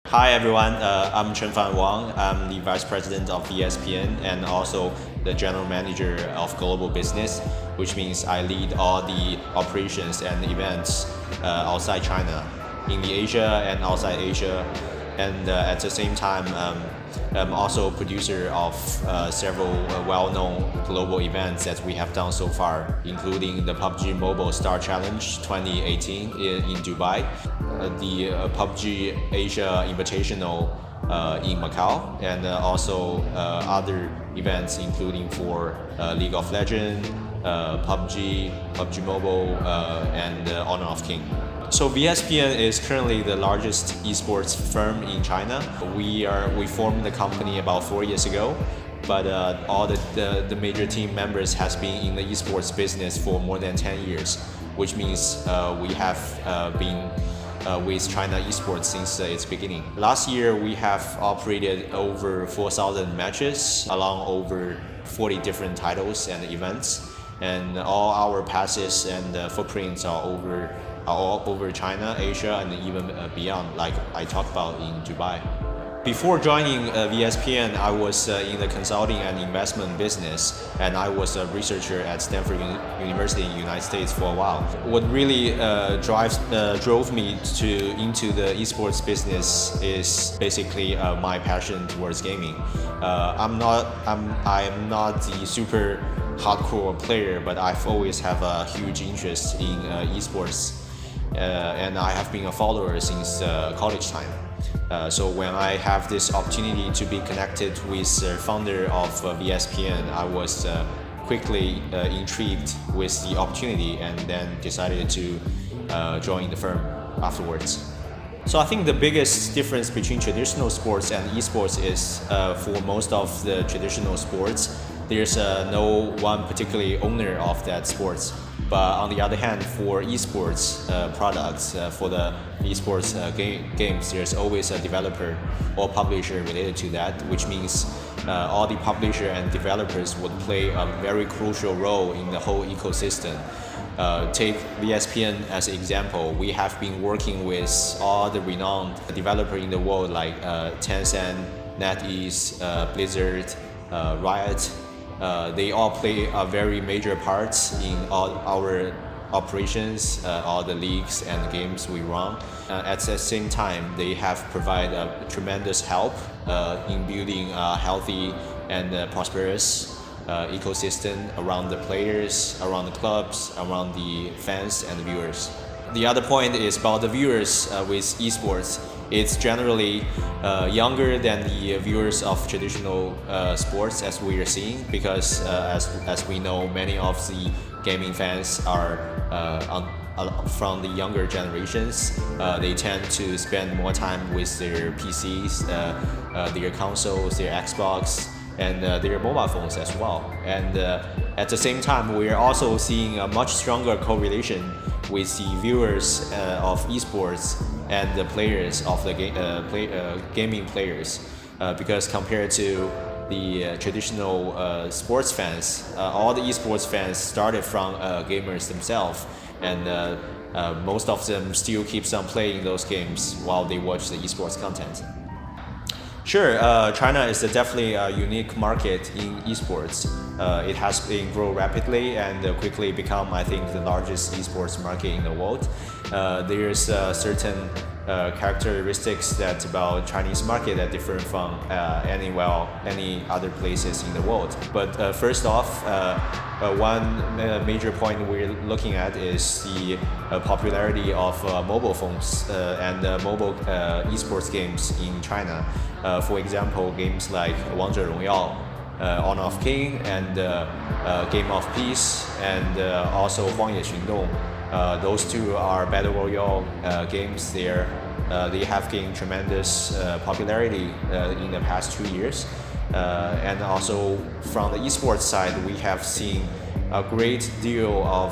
Hi everyone, I'm Chenfan Wang. I'm the Vice President of VSPN and also the General Manager of Global Business, which means I lead all the operations and events outside China, in the Asia and outside Asia. And at the same time, I'm also producer of several well-known global events that we have done so far, including the PUBG Mobile Star Challenge 2018 in Dubai, the PUBG Asia Invitational in Macau, and also other events including for League of Legends, PUBG Mobile, and Honor of King. So VSPN is currently the largest esports firm in China. We formed the company about 4 years ago, but all the major team members has been in the esports business for more than 10 years, which means we have been with China esports since its beginning. Last year, we have operated over 4,000 matches along over 40 different titles and events, and all our passes and footprints are all over China, Asia, and even beyond, like I talked about in Dubai. Before joining VSPN, I was in the consulting and investment business, and I was a researcher at Stanford University in the United States for a while. What really drove me into the esports business is basically my passion towards gaming. I am not the super hardcore player, but I've always have a huge interest in esports. And I have been a follower since college time. So when I have this opportunity to be connected with the founder of VSPN, I was quickly intrigued with the opportunity and then decided to join the firm afterwards. So I think the biggest difference between traditional sports and esports is for most of the traditional sports, there's no one particularly owner of that sports. But on the other hand, for esports products, for the esports games, there's always a developer or publisher related to that, which means all the publisher and developers would play a very crucial role in the whole ecosystem. Take VSPN as an example. We have been working with all the renowned developers in the world like Tencent, NetEase, Blizzard, Riot. They all play a very major part in all our operations, all the leagues and games we run. At the same time, they have provided tremendous help in building a healthy and prosperous ecosystem around the players, around the clubs, around the fans and the viewers. The other point is about the viewers with esports. It's generally younger than the viewers of traditional sports, as we are seeing, because as we know, many of the gaming fans are from the younger generations. They tend to spend more time with their PCs, their consoles, their Xbox, and their mobile phones as well. And at the same time, we are also seeing a much stronger correlation with the viewers of esports and the players of the gaming players, because compared to the traditional sports fans, all the esports fans started from gamers themselves, and most of them still keeps on playing those games while they watch the esports content. Sure, China is definitely a unique market in esports. It has been grown rapidly and quickly become, I think, the largest esports market in the world. There's certain characteristics that about Chinese market that differ from any other places in the world. But first off, one major point we're looking at is the popularity of mobile phones and mobile esports games in China. For example, games like 王者荣耀, Honor of King, and Game of Peace, and also 荒野行动. Those two are battle royale games. They have gained tremendous popularity in the past 2 years. And also from the esports side, we have seen a great deal of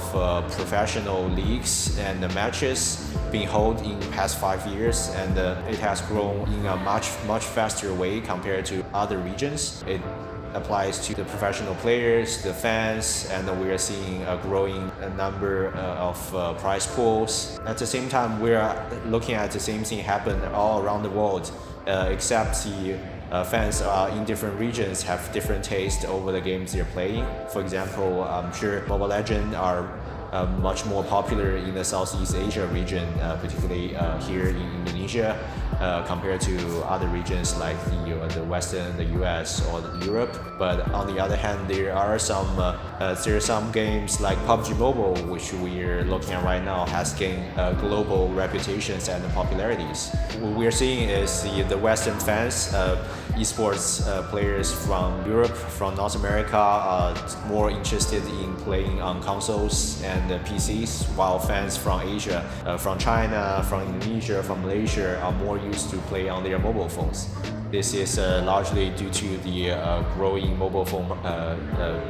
professional leagues and matches being held in the past 5 years, and it has grown in a much faster way compared to other regions. applies to the professional players, the fans, and we are seeing a growing number of prize pools. At the same time, we are looking at the same thing happen all around the world, except the fans in different regions have different taste over the games they're playing. For example, I'm sure Mobile Legends are much more popular in the Southeast Asia region, particularly here in Indonesia, compared to other regions like the Western, the US, or Europe. But on the other hand, there are some games like PUBG Mobile, which we're looking at right now, has gained global reputations and popularities. What we're seeing is the Western fans, eSports players from Europe, from North America, are more interested in playing on consoles and PCs, while fans from Asia, from China, from Indonesia, from Malaysia, are more used to play on their mobile phones. This is largely due to the growing mobile phone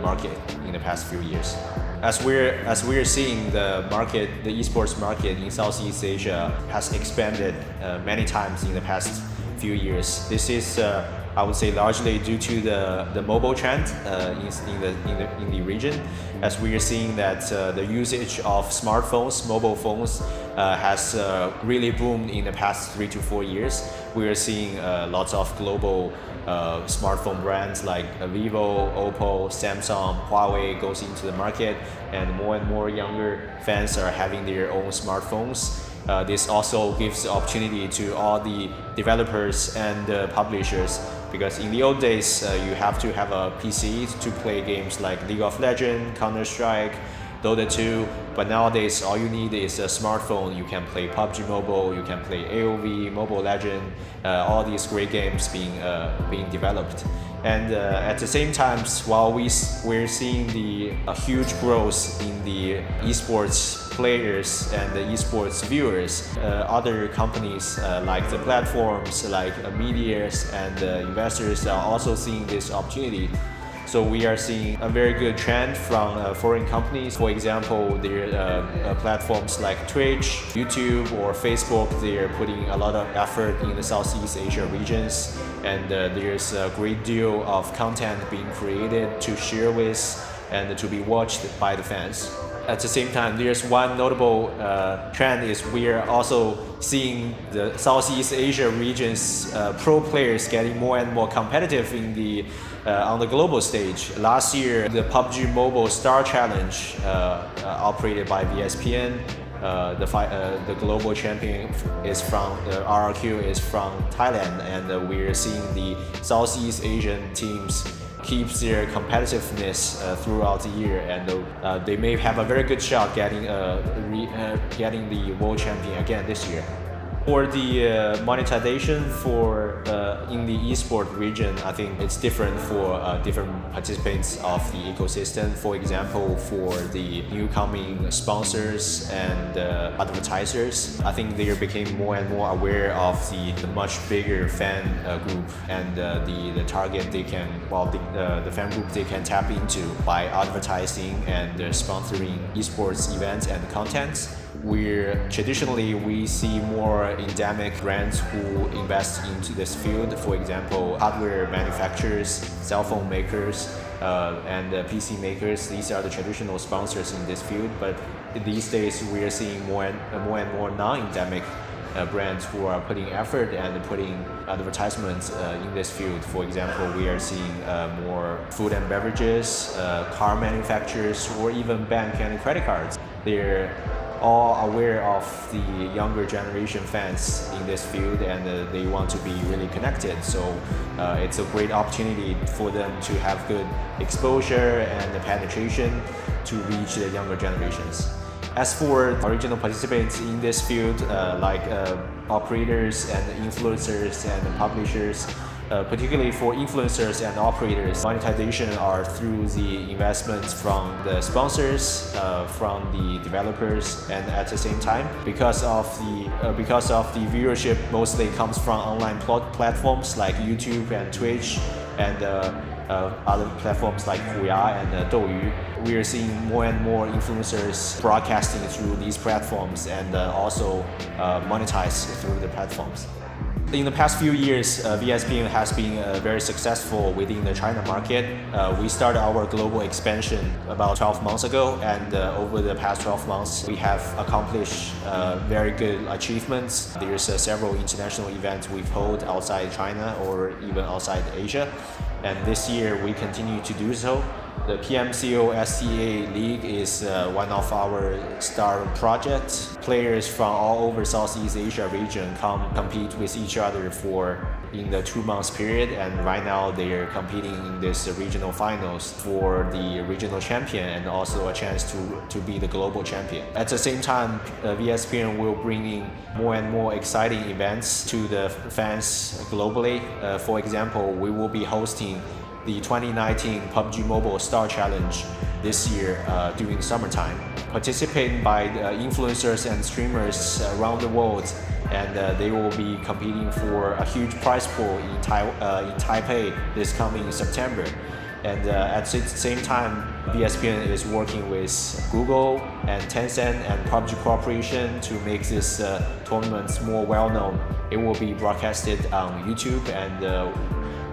market in the past few years. As we're seeing, the esports market in Southeast Asia has expanded many times in the past few years. This is I would say largely due to the mobile trend in the region, as we are seeing that the usage of smartphones, mobile phones, has really boomed in the past 3 to 4 years. We are seeing lots of global smartphone brands like Vivo, Oppo, Samsung, Huawei goes into the market, and more younger fans are having their own smartphones. This also gives the opportunity to all the developers and publishers, because in the old days you have to have a PC to play games like League of Legends, Counter-Strike, Dota 2, but nowadays all you need is a smartphone. You can play PUBG Mobile, you can play AOV, Mobile Legends, all these great games being developed. And at the same time, while we're seeing a huge growth in the esports players and the esports viewers, other companies like the platforms, like medias and investors are also seeing this opportunity. So we are seeing a very good trend from foreign companies. For example, their platforms like Twitch, YouTube, or Facebook, they are putting a lot of effort in the Southeast Asia regions, and there's a great deal of content being created to share with and to be watched by the fans. At the same time, there's one notable trend is we are also seeing the Southeast Asia region's pro players getting more and more competitive on the global stage. Last year, the PUBG Mobile Star Challenge, operated by VSPN, the global champion is from RRQ is from Thailand, and we're seeing the Southeast Asian teams keeps their competitiveness throughout the year, and they may have a very good shot getting the world champion again this year. For the monetization in the esport region, I think it's different for different participants of the ecosystem. For example, for the new coming sponsors and advertisers, I think they became more and more aware of the much bigger fan group and the target the fan group they can tap into by advertising and sponsoring esports events and contents. Traditionally we see more endemic brands who invest into this field. For example, hardware manufacturers, cell phone makers, and PC makers. These are the traditional sponsors in this field. But these days we are seeing more and more non-endemic brands who are putting effort and putting advertisements in this field. For example, we are seeing more food and beverages, car manufacturers, or even bank and credit cards. They're all aware of the younger generation fans in this field, and they want to be really connected. So it's a great opportunity for them to have good exposure and penetration to reach the younger generations. As for original participants in this field, like operators and influencers and publishers, particularly for influencers and operators, monetization are through the investments from the sponsors, from the developers, and at the same time, because of the viewership mostly comes from online platforms like YouTube and Twitch and other platforms like Huya and Douyu. We are seeing more and more influencers broadcasting through these platforms and also monetize through the platforms. In the past few years, VSPN has been very successful within the China market. We started our global expansion about 12 months ago, and over the past 12 months, we have accomplished very good achievements. There's several international events we've held outside China or even outside Asia, and this year we continue to do so. The PMCO SCA League is one of our star projects. Players from all over Southeast Asia region compete with each other in the 2 months period, and right now they are competing in this regional finals for the regional champion and also a chance to be the global champion. At the same time, VSPN will bring in more and more exciting events to the fans globally. For example, we will be hosting the 2019 PUBG Mobile Star Challenge this year during summertime. Participating by influencers and streamers around the world, and they will be competing for a huge prize pool in Taipei this coming September. And at the same time, VSPN is working with Google and Tencent and PUBG Corporation to make this tournament more well-known. It will be broadcasted on YouTube, and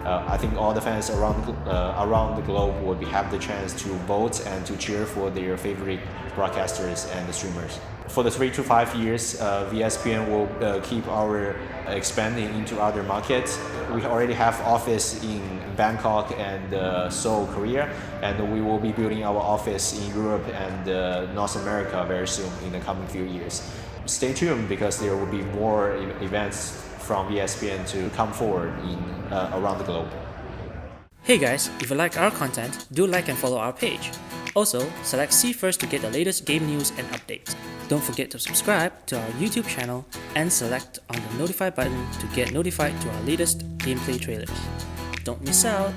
I think all the fans around the globe will have the chance to vote and to cheer for their favorite broadcasters and streamers. For the 3 to 5 years, VSPN will keep our expanding into other markets. We already have office in Bangkok and Seoul, Korea, and we will be building our office in Europe and North America very soon in the coming few years. Stay tuned because there will be more events from VSPN to come forward around the globe. Hey guys, if you like our content, do like and follow our page. Also, select See First to get the latest game news and updates. Don't forget to subscribe to our YouTube channel and select on the notify button to get notified to our latest gameplay trailers. Don't miss out!